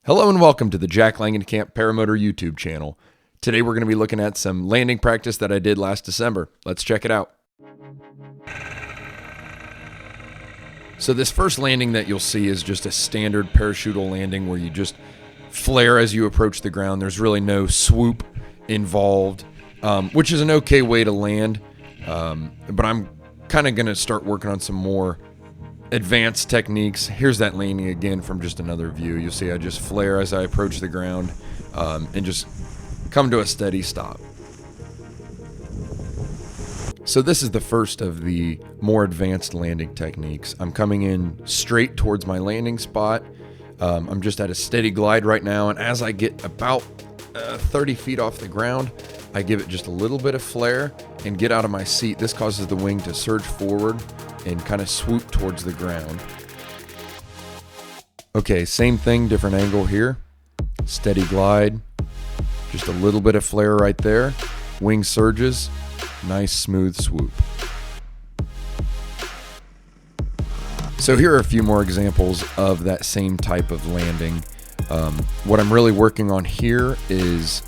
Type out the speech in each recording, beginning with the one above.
Hello and welcome to the Jack Langenkamp Paramotor YouTube channel. Today we're going to be looking at some landing practice that I did last December. Let's check it out. So this first landing that you'll see is just a standard parachutal landing where you just flare as you approach the ground. There's really no swoop involved, which is an okay way to land, but I'm kind of going to start working on some more advanced techniques. Here's that landing again from just another view. You'll see I just flare as I approach the ground and just come to a steady stop. So this is the first of the more advanced landing techniques. I'm coming in straight towards my landing spot. I'm just at a steady glide right now, and as I get about 30 feet off the ground, I give it just a little bit of flare and get out of my seat. This causes the wing to surge forward and kind of swoop towards the ground. Okay, same thing, different angle here. Steady glide, just a little bit of flare right there. Wing surges, nice smooth swoop. So here are a few more examples of that same type of landing. What I'm really working on here is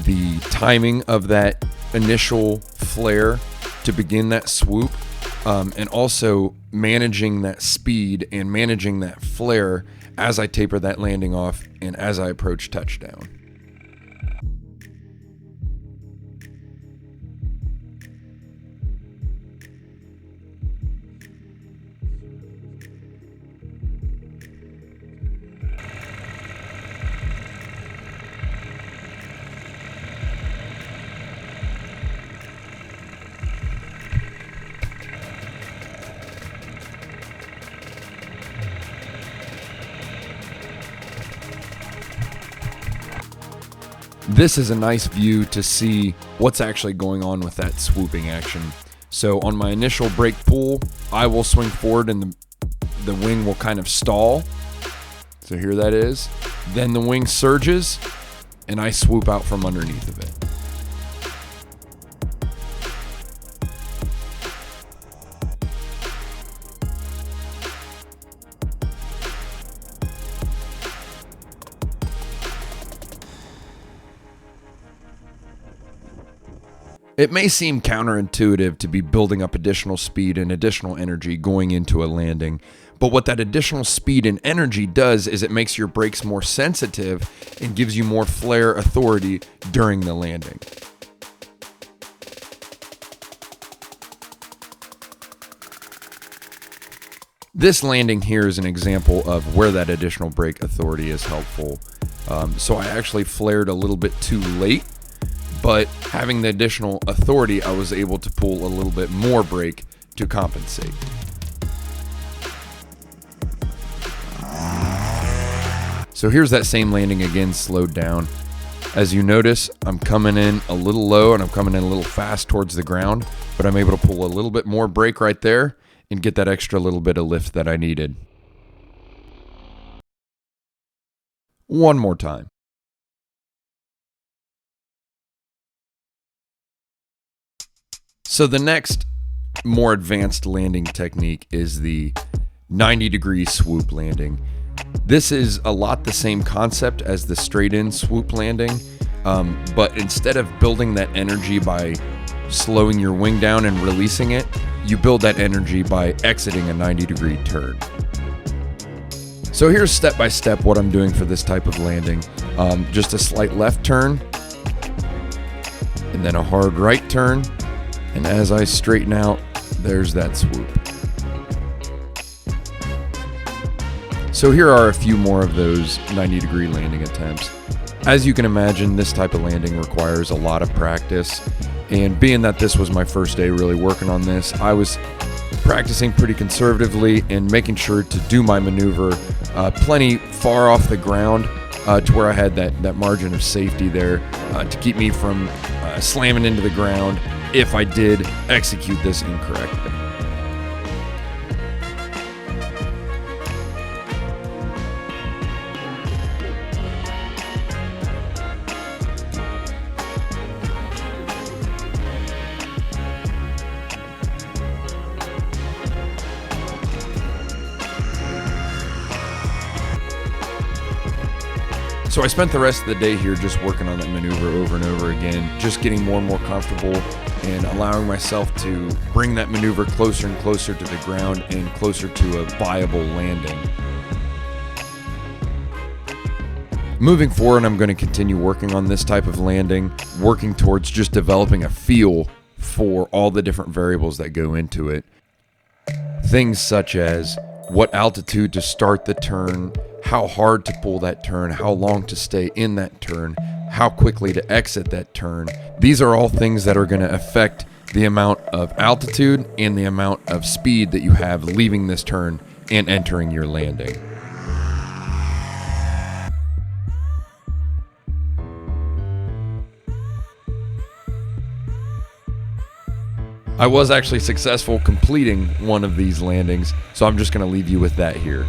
the timing of that initial flare to begin that swoop. And also managing that speed and managing that flare as I taper that landing off and as I approach touchdown. This is a nice view to see what's actually going on with that swooping action. So on my initial brake pull, I will swing forward and the wing will kind of stall. So here that is. Then the wing surges and I swoop out from underneath of it. It may seem counterintuitive to be building up additional speed and additional energy going into a landing, but what that additional speed and energy does is it makes your brakes more sensitive and gives you more flare authority during the landing. This landing here is an example of where that additional brake authority is helpful. So I actually flared a little bit too late, but having the additional authority, I was able to pull a little bit more brake to compensate. So here's that same landing again, slowed down. As you notice, I'm coming in a little low and I'm coming in a little fast towards the ground, but I'm able to pull a little bit more brake right there and get that extra little bit of lift that I needed. One more time. So the next more advanced landing technique is the 90-degree swoop landing. This is a lot the same concept as the straight-in swoop landing, but instead of building that energy by slowing your wing down and releasing it, you build that energy by exiting a 90-degree turn. So here's step-by-step what I'm doing for this type of landing. Just a slight left turn, and then a hard right turn. And as I straighten out, there's that swoop. So here are a few more of those 90-degree landing attempts. As you can imagine, this type of landing requires a lot of practice. And being that this was my first day really working on this, I was practicing pretty conservatively and making sure to do my maneuver plenty far off the ground to where I had that margin of safety there to keep me from slamming into the ground if I did execute this incorrectly. So I spent the rest of the day here just working on that maneuver over and over again, just getting more and more comfortable and allowing myself to bring that maneuver closer and closer to the ground and closer to a viable landing. Moving forward, I'm going to continue working on this type of landing, working towards just developing a feel for all the different variables that go into it. Things such as what altitude to start the turn, how hard to pull that turn, how long to stay in that turn, how quickly to exit that turn. These are all things that are going to affect the amount of altitude and the amount of speed that you have leaving this turn and entering your landing. I was actually successful completing one of these landings, so I'm just going to leave you with that here.